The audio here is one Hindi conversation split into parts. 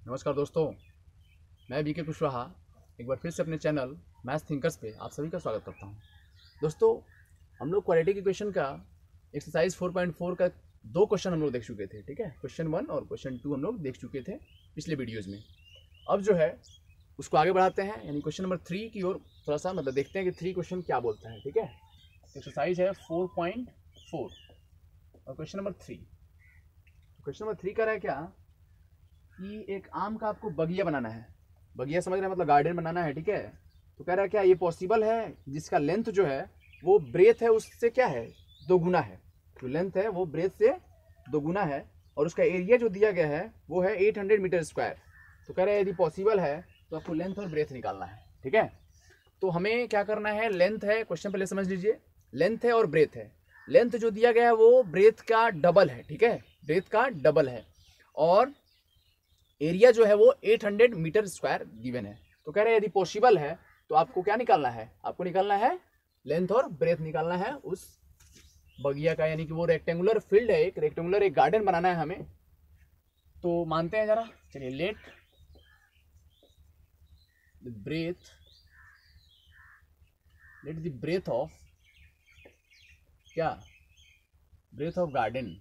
नमस्कार दोस्तों, मैं बीके कुशवाहा एक बार फिर से अपने चैनल मैथ्स थिंकर्स पे आप सभी का स्वागत करता हूं। दोस्तों, हम लोग क्वाड्रेटिक इक्वेशन का एक्सरसाइज 4.4 का दो क्वेश्चन हम लोग देख चुके थे। ठीक है, क्वेश्चन 1 और क्वेश्चन 2 हम लोग देख चुके थे पिछले वीडियोज़ में। अब जो है उसको आगे बढ़ाते हैं, यानी क्वेश्चन नंबर 3 की ओर थोड़ा सा देखते हैं कि 3 क्वेश्चन क्या बोलता है। ठीक है, एक्सरसाइज है 4.4 और क्वेश्चन नंबर 3। क्वेश्चन नंबर 3 कह रहा है क्या कि एक आम का आपको बगिया बनाना है। बगिया समझ रहे हैं, मतलब गार्डन बनाना है। ठीक है, तो कह रहा है क्या ये पॉसिबल है जिसका लेंथ जो है वो ब्रेथ है उससे क्या है, दोगुना है। जो लेंथ है वो ब्रेथ से दोगुना है और उसका एरिया जो दिया गया है वो है 800 मीटर स्क्वायर। तो कह रहा है यदि पॉसिबल है तो आपको लेंथ और ब्रेथ निकालना है। ठीक है, तो हमें क्या करना है, लेंथ है, क्वेश्चन पहले समझ लीजिए, लेंथ है और ब्रेथ है। लेंथ जो दिया गया है वो ब्रेथ का डबल है। ठीक है, ब्रेथ का डबल है और एरिया जो है वो 800 मीटर स्क्वायर गिवन है। तो कह रहे हैं यदि पॉसिबल है तो आपको क्या निकालना है, आपको निकालना है लेंथ और ब्रेथ निकालना है उस बगिया का, यानी कि वो रेक्टेंगुलर फील्ड है, एक रेक्टेंगुलर एक गार्डन बनाना है हमें। तो मानते हैं जरा, चलिए, लेट द ब्रेथ ऑफ क्या, ब्रेथ ऑफ गार्डन,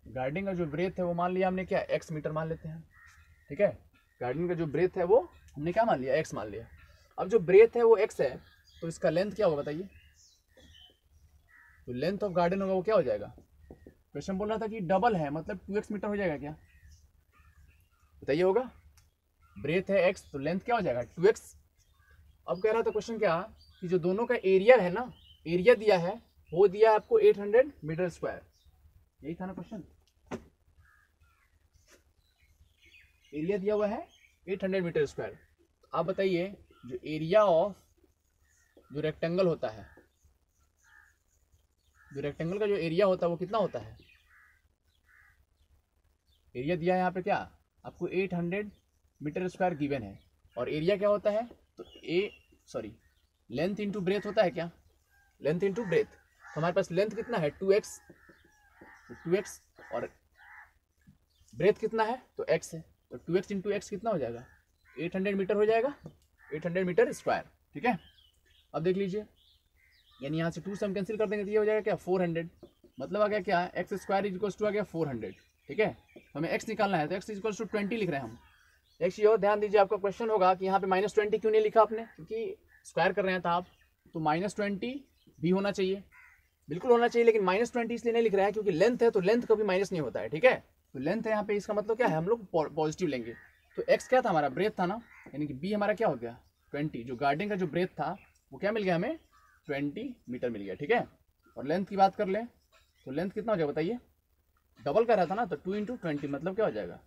गार्डन का जो ब्रेथ है वो मान लिया हमने क्या, x मीटर मान लेते हैं। ठीक है, गार्डन का जो ब्रेथ है वो हमने क्या मान लिया, x मान लिया। अब जो ब्रेथ है वो x है तो इसका लेंथ क्या होगा बताइए। तो लेंथ ऑफ गार्डन होगा वो क्या हो जाएगा, क्वेश्चन बोल रहा था कि डबल है, मतलब 2x मीटर हो जाएगा क्या, बताइए। होगा, ब्रेथ है x तो लेंथ क्या हो जाएगा 2x। अब कह रहा था क्वेश्चन क्या कि जो दोनों का एरिया है ना, एरिया दिया है वो दिया है आपको 800 मीटर स्क्वायर, यही था ना क्वेश्चन। एरिया दिया हुआ है 800 मीटर स्क्वायर। आप बताइए जो एरिया ऑफ जो रेक्टेंगल होता है, जो रेक्टेंगल का जो एरिया होता है वो कितना होता है। एरिया दिया है यहाँ पे क्या आपको 800 मीटर स्क्वायर गिवन है और एरिया क्या होता है, तो लेंथ इंटू ब्रेथ होता है क्या, लेंथ इंटू ब्रेथ। तो हमारे पास लेंथ कितना है 2x, तो 2x और ब्रेथ कितना है तो x है, तो 2x इंटू एक्स कितना हो जाएगा 800 मीटर हो जाएगा, 800 मीटर स्क्वायर। ठीक है, अब देख लीजिए, यानी यहाँ से 2 से हम कैंसिल कर देंगे तो ये हो जाएगा क्या 400, मतलब आ गया क्या एक्स स्क्वायर इक्वल्स टू आ गया 400। ठीक है, तो हमें x निकालना है तो x इक्वल्स टू 20 लिख रहे हैं हम। एक चीज़ और ध्यान दीजिए, आपका क्वेश्चन होगा कि यहाँ पे -20 क्यों नहीं लिखा आपने, क्योंकि स्क्वायर कर रहे हैं था आप, तो -20 भी होना चाहिए, बिल्कुल होना चाहिए, लेकिन -20 इसलिए नहीं लिख रहा है क्योंकि लेंथ है तो लेंथ कभी माइनस नहीं होता है। ठीक है, तो लेंथ है यहाँ पे, इसका मतलब क्या है हम लोग पॉजिटिव लेंगे। तो x क्या था हमारा, ब्रेथ था ना, यानी कि b हमारा क्या हो गया 20, जो गार्डन का जो ब्रेथ था वो क्या मिल गया हमें 20 मीटर मिल गया। ठीक है, और लेंथ की बात कर लें तो लेंथ कितना हो जाएगा बताइए, डबल का रहा था ना, तो 2 इंटू 20 मतलब क्या हो जाएगा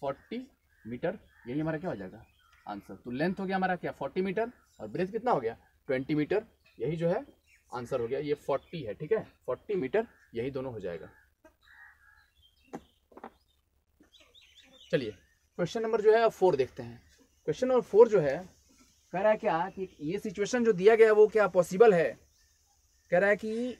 40 मीटर, यही हमारा क्या हो जाएगा आंसर। तो लेंथ हो गया हमारा क्या 40 मीटर और ब्रेथ कितना हो गया 20 मीटर, यही जो है आंसर हो गया, ये 40 है। ठीक है, 40 मीटर यही दोनों हो जाएगा। चलिए क्वेश्चन नंबर जो है 4 देखते हैं। क्वेश्चन नंबर 4 जो है कह रहा है क्या कि ये सिचुएशन जो दिया गया है वो क्या पॉसिबल है। कह रहा है कि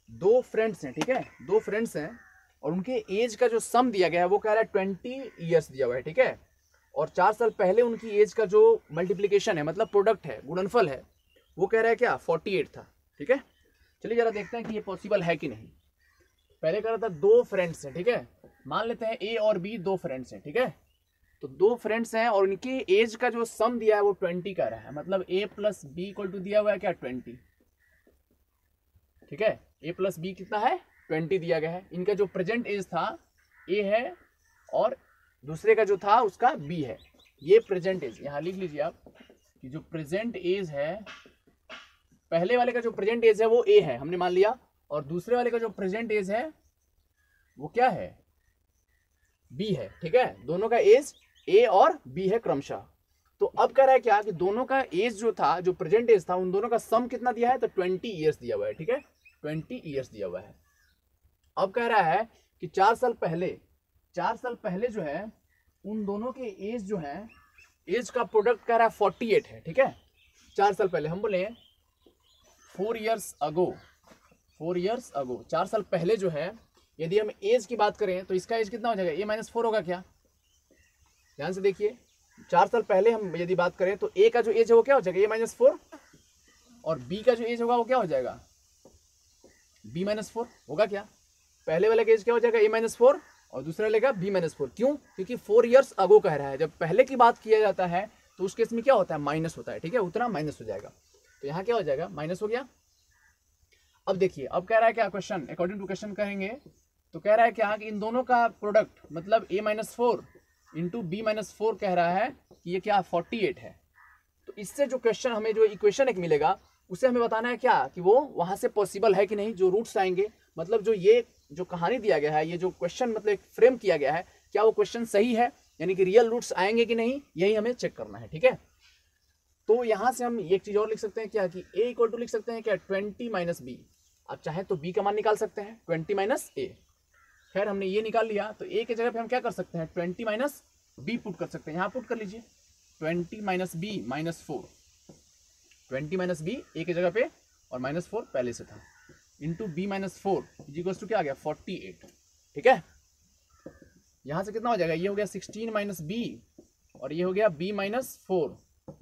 दो फ्रेंड्स हैं, ठीक है, दो फ्रेंड्स हैं और उनके एज का जो सम दिया गया है वो कह रहा है 20 ईयर्स दिया हुआ है। ठीक है, और 4 साल पहले उनकी एज का जो मल्टीप्लीकेशन है, मतलब प्रोडक्ट है, गुणनफल है, वो कह रहा है क्या 48 था। ठीक है, चलिए जरा देखते हैं कि ये पॉसिबल है कि नहीं। पहले कह रहा था दो फ्रेंड्स हैं, ठीक है, मान लेते हैं ए और बी दो फ्रेंड्स हैं। ठीक है, तो दो फ्रेंड्स हैं और उनके एज का जो सम दिया है वो 20 का रहा है, मतलब ए प्लस बी इक्वल टू दिया हुआ है क्या 20। ठीक है, ए प्लस बी कितना है 20 दिया गया है। इनका जो प्रेजेंट एज था ए है और दूसरे का जो था उसका बी है। ये प्रेजेंट एज यहाँ लिख लीजिए आप कि जो प्रेजेंट एज है, पहले वाले का जो प्रेजेंट एज है वो ए है हमने मान लिया, और दूसरे वाले का जो प्रेजेंट एज है वो क्या है बी है। ठीक है, दोनों का एज ए और बी है क्रमशः। तो अब कह रहा है क्या कि दोनों का एज जो था, जो प्रेजेंट एज था, उन दोनों का सम कितना दिया है तो 20 ईयर्स दिया हुआ है। ठीक है, 20 ईयर्स दिया हुआ है। अब कह रहा है कि 4 साल पहले जो है उन दोनों के एज जो है, एज का प्रोडक्ट कह रहा है 48 है। ठीक है, 4 साल पहले, हम बोले 4 ईयर्स अगो, 4 साल पहले जो है, यदि हम एज की बात करें तो इसका एज कितना हो जाएगा, ए -4 होगा क्या, ध्यान से देखिए, 4 साल पहले हम यदि बात करें तो ए का जो एज है वो क्या हो जाएगा, a-4, और बी का जो एज होगा वो क्या हो जाएगा, b-4 होगा। क्या पहले वाले का एज क्या हो जाएगा, a-4, और दूसरे वाले का b-4। क्यों? क्योंकि 4 ईयर्स अगो कह रहा है। जब पहले की बात किया जाता है तो उस केस में क्या होता है, माइनस होता है, ठीक है, उतना माइनस हो जाएगा। तो यहाँ क्या हो जाएगा, माइनस हो गया। अब देखिए, अब कह रहा है क्या क्वेश्चन, अकॉर्डिंग टू क्वेश्चन कहेंगे तो कह रहा है क्या कि इन दोनों का प्रोडक्ट मतलब a-4 इंटू b-4 कह रहा है कि ये क्या 48 है। तो इससे जो क्वेश्चन हमें जो इक्वेशन एक मिलेगा उसे हमें बताना है क्या कि वो वहां से पॉसिबल है कि नहीं। जो रूट्स आएंगे मतलब जो ये जो कहानी दिया गया है, ये जो क्वेश्चन मतलब फ्रेम किया गया है, क्या वो क्वेश्चन सही है, यानी कि रियल रूट्स आएंगे कि नहीं, यही हमें चेक करना है, ठीक है। तो यहां से हम एक चीज और लिख सकते हैं क्या कि a इक्वल टू लिख सकते हैं क्या 20 माइनस बी। आप चाहे तो b का मान निकाल सकते हैं 20 माइनस ए। खैर हमने ये निकाल लिया तो a की जगह पे हम क्या कर सकते हैं 20 माइनस बी पुट कर सकते हैं। यहाँ पुट कर लीजिए 20 minus B -4, 20 minus B a की जगह पे और -4 पहले से था, इंटू b-4 इक्वल्स टू क्या आ गया 48, ठीक है। यहाँ से कितना हो जाएगा, ये हो गया 16 माइनस बी और ये हो गया b-4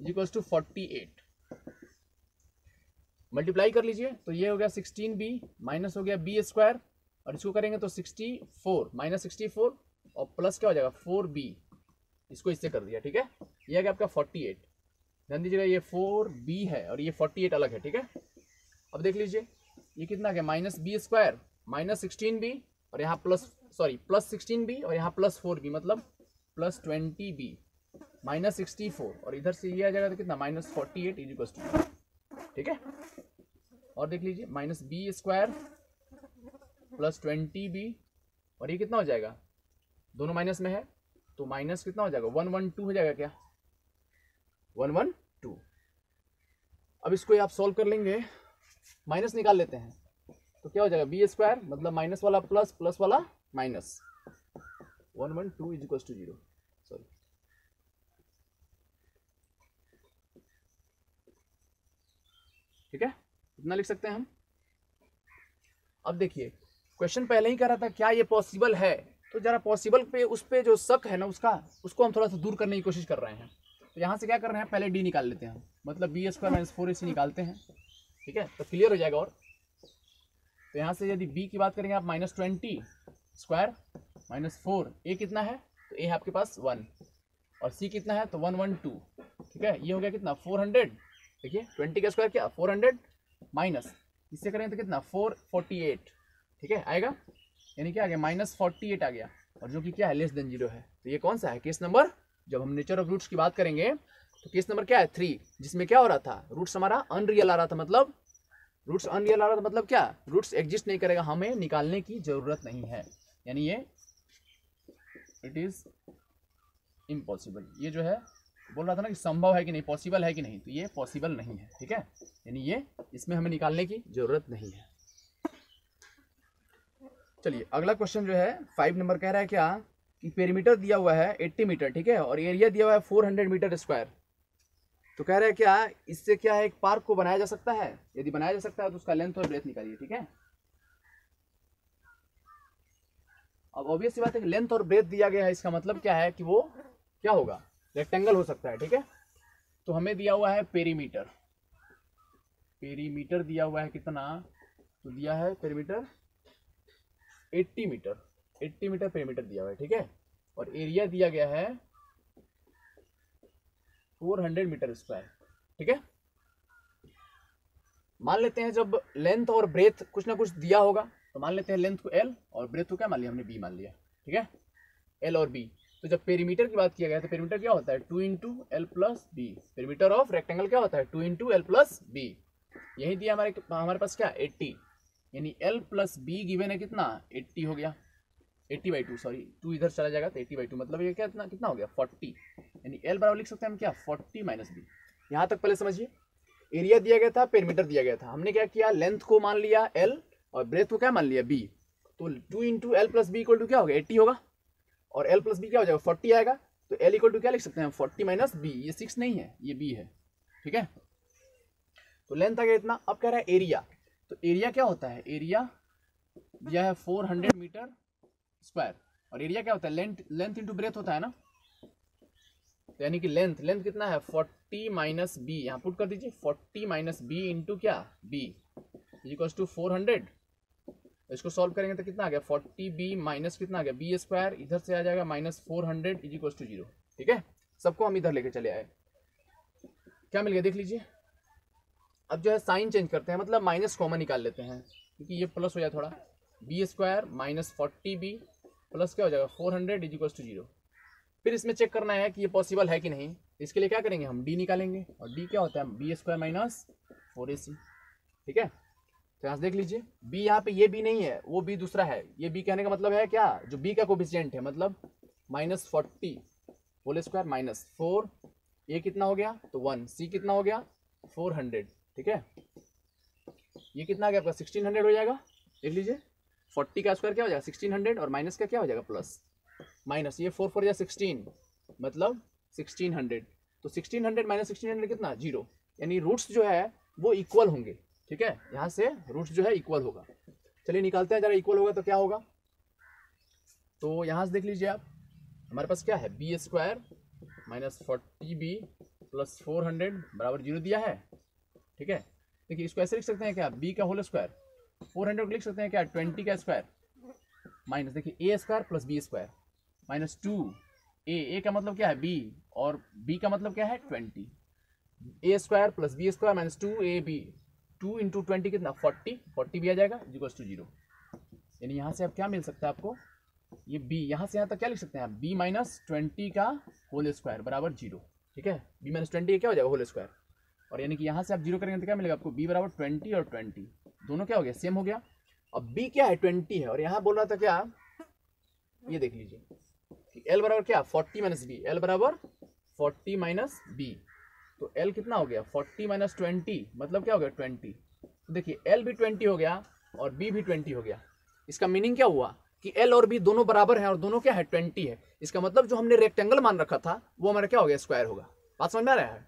इक्वल्स टू 48। मल्टीप्लाई कर लीजिए तो ये हो गया 16b माइनस हो गया b² और इसको करेंगे तो 64 माइनस 64 और प्लस क्या हो जाएगा 4b, इसको इससे कर दिया, ठीक है। ये आ गया आपका 48। ध्यान दीजिएगा ये 4b है और ये 48 अलग है, ठीक है। अब देख लीजिए ये कितना गया -b² माइनस 16b और यहाँ प्लस 16b और यहाँ प्लस 4b मतलब प्लस 20b माइनस 64 और इधर से ये आ जाएगा तो कितना -48 इक्वल्स टू, ठीक है। और देख लीजिए -b² प्लस 20b और ये कितना हो जाएगा, दोनों माइनस में है तो माइनस कितना हो जाएगा 112 हो जाएगा क्या 112। अब इसको आप सॉल्व कर लेंगे, माइनस निकाल लेते हैं तो क्या हो जाएगा b² मतलब माइनस वाला प्लस प्लस वाला माइनस 112 इक्वल्स टू 0, सॉरी ठीक है, इतना लिख सकते हैं हम। अब देखिए क्वेश्चन पहले ही कह रहा था क्या ये पॉसिबल है, तो जरा पॉसिबल पे उस पे जो शक है ना उसको हम थोड़ा सा दूर करने की कोशिश कर रहे हैं। तो यहाँ से क्या कर रहे हैं, पहले डी निकाल लेते हैं, मतलब b² - 4 इसे निकालते हैं, ठीक है, तो क्लियर हो जाएगा। और तो यहाँ से यदि b की बात करेंगे आप -20² - 4, a कितना है तो a है आपके पास 1 और c कितना है तो 112, ठीक है। ये हो गया कितना 400, देखिए 20 का स्क्वायर क्या 400 माइनस इससे करें तो कितना 448, ठीक है आएगा, यानी क्या आ गया -48 आ गया और जो कि क्या है <0 है। तो ये कौन सा है केस नंबर, जब हम नेचर ऑफ रूट्स की बात करेंगे तो केस नंबर क्या है 3, जिसमें क्या हो रहा था रूट्स हमारा अनरियल आ रहा था, मतलब रूट्स अनरियल आ रहा था मतलब क्या रूट्स एग्जिस्ट नहीं करेगा, हमें निकालने की जरूरत नहीं है, यानी ये इट इज इम्पॉसिबल। ये जो है बोल रहा था ना कि संभव है कि नहीं, पॉसिबल है कि नहीं, तो ये पॉसिबल नहीं है, ठीक है, यानी ये इसमें हमें निकालने की जरूरत नहीं है। चलिए अगला क्वेश्चन जो है 5 नंबर कह रहा है क्या कि पेरीमीटर दिया हुआ है 80 मीटर, ठीक है, और एरिया दिया हुआ है 400 मीटर स्क्वायर। तो कह रहा है क्या इससे क्या है एक पार्क को बनाया जा सकता है, यदि बनाया जा सकता है तो उसका लेंथ और ब्रेथ निकालिए, ठीक है। अब ऑब्वियस सी बात है कि लेंथ और ब्रेथ दिया गया है, इसका मतलब क्या है कि वो क्या होगा रेक्टेंगल हो सकता है, ठीक है। तो हमें दिया हुआ है पेरीमीटर, पेरीमीटर दिया हुआ है कितना, तो दिया है पेरीमीटर 80 मीटर, 80 मीटर पेरीमीटर दिया हुआ है, ठीक है, और एरिया दिया गया है 400 मीटर स्क्वायर, ठीक है। मान लेते हैं जब लेंथ और ब्रेथ कुछ ना कुछ दिया होगा तो मान लेते हैं लेंथ को L और ब्रेथ को क्या मान लिया हमने B मान लिया, ठीक है, L और B। तो जब पेरीमीटर की बात किया गया तो पेरीमीटर क्या होता है 2 × L + B, perimeter of rectangle क्या होता है 2 × L + B। यही दिया हमारे पास क्या 80, यानी L + B गिवन है कितना 80 हो गया, 80/2, सॉरी 2 इधर चला जाएगा तो 80/2 मतलब ये क्या कितना हो गया 40, यानी L बराबर लिख सकते हैं हम क्या 40 - B। यहाँ तक पहले समझिए, एरिया दिया गया था पेरीमीटर दिया गया था, हमने क्या किया लेंथ को मान लिया L और ब्रेथ को क्या मान लिया B, तो 2 × L + B = क्या होगा 80 होगा और L + B क्या हो जाएगा 40 आएगा, तो L = क्या लिख सकते हैं 40 - B, ये 6 नहीं है ये B है, ठीक है। तो लेंथ आ गया इतना। अब कह रहा है एरिया, तो एरिया क्या होता है, एरिया दिया है 400 मीटर स्क्वायर और एरिया क्या होता है लेंथ इंटू ब्रेथ होता है ना, तो यानी कि लेंथ कितना है 40 माइनस बी, यहाँ पुट कर दीजिए 40 माइनस बी इंटू क्या बी इक्वल्स टू 400। इसको सॉल्व करेंगे तो कितना आ गया 40 बी माइनस कितना आ गया बी स्क्वायर, इधर से आ जाएगा माइनस 400 इक्वल्स टू 0। ठीक है, सबको हम इधर लेके चले आए, क्या मिल गया देख लीजिए। अब जो है साइन चेंज करते हैं, मतलब माइनस कॉमन निकाल लेते हैं क्योंकि ये प्लस हो जाए थोड़ा, B square minus 40 B plus क्या हो जाएगा 400 इक्वल्स टू 0। फिर इसमें चेक करना है कि ये पॉसिबल है कि नहीं, इसके लिए क्या करेंगे हम डी निकालेंगे, और डी क्या होता है बी स्क्वायर माइनस 4ac। ठीक है, तो यहाँ से देख लीजिए b, यहाँ पे ये b नहीं है, वो b दूसरा है। ये b कहने का मतलब है क्या, जो b का कोफिशिएंट है, मतलब माइनस 40 होल स्क्वायर माइनस 4, ये कितना हो गया तो 1, c कितना हो गया 400। ठीक है, ये कितना आ गया आपका 1600 हो जाएगा। देख लीजिए 40 का स्क्वायर क्या हो जाएगा 1600 और माइनस का क्या हो जाएगा प्लस, माइनस ये 4 4 या 16 मतलब 1600, तो 1600 माइनस 1600 कितना 0, यानी रूट्स जो है वो इक्वल होंगे। ठीक है, यहाँ से रूट्स जो है इक्वल होगा। चलिए निकालते हैं जरा, इक्वल होगा तो क्या होगा, तो यहाँ से देख लीजिए आप, हमारे पास क्या है B square minus 40 B plus 400 बराबर 0 दिया है। ठीक है, देखिए इसको ऐसे लिख सकते हैं क्या बी का होल स्क्वायर, 400 को लिख सकते हैं क्या 20 का स्क्वायर, माइनस देखिए A square plus B square minus 2 A का मतलब क्या है बी और बी का मतलब क्या है 20, A square plus B square minus 2 A B, 2 into 20 कितना 40 भी आ जाएगा इक्वल्स टू 0। यानी यहाँ से अब क्या मिल सकता है आपको, ये b यहाँ से यहाँ तक क्या लिख सकते हैं आप b माइनस 20 का होल स्क्वायर बराबर 0। ठीक है, b माइनस 20 क्या हो जाएगा होल स्क्वायर, और यानी कि यहाँ से आप 0 करेंगे तो क्या मिलेगा आपको b बराबर 20 और 20 दोनों क्या हो गया सेम हो गया। अब b क्या है 20 है, और यहाँ बोल रहा था क्या, ये देख लीजिए l बराबर क्या 40 माइनस बी, l बराबर 40 माइनस बी, तो l कितना हो गया 40 माइनस 20 मतलब क्या हो गया 20। तो देखिए l भी 20 हो गया और b भी 20 हो गया, इसका मीनिंग क्या हुआ कि l और b दोनों बराबर हैं और दोनों क्या है 20 है। इसका मतलब जो हमने रेक्टेंगल मान रखा था वो हमारा क्या हो गया स्क्वायर होगा। बात समझ में आ रहा है,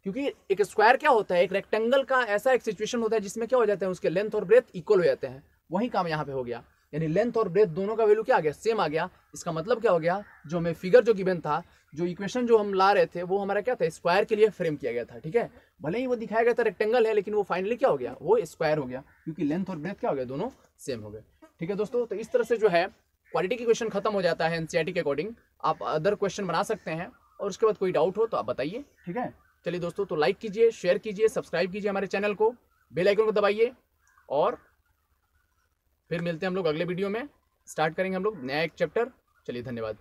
क्योंकि एक स्क्वायर क्या होता है, एक रेक्टेंगल का ऐसा एक सिचुएशन होता है जिसमें क्या हो जाते हैं उसके लेंथ और ब्रेथ इक्वल हो जाते हैं, वही काम यहाँ पे हो गया। यानी लेंथ और ब्रेथ दोनों का वैल्यू क्या आ गया सेम आ गया। इसका मतलब क्या हो गया, जो हमें फिगर जो गिवन था, जो इक्वेशन जो हम ला रहे थे वो हमारा क्या था स्क्वायर के लिए फ्रेम किया गया था। ठीक है, भले ही वो दिखाया गया था रेक्टेंगल है, लेकिन वो फाइनली क्या हो गया वो स्क्वायर हो गया, क्योंकि लेंथ और ब्रेथ क्या हो गया दोनों सेम हो गए। ठीक है दोस्तों, तो इस तरह से जो है क्वालिटी की क्वेश्चन खत्म हो जाता है एनसीईआरटी के अकॉर्डिंग। आप अदर क्वेश्चन बना सकते हैं और उसके बाद कोई डाउट हो तो आप बताइए। ठीक है, चलिए दोस्तों, तो लाइक कीजिए, शेयर कीजिए, सब्सक्राइब कीजिए हमारे चैनल को, बेल आइकन को दबाइए, और फिर मिलते हैं हम लोग अगले वीडियो में। स्टार्ट करेंगे हम लोग नया एक चैप्टर। चलिए धन्यवाद।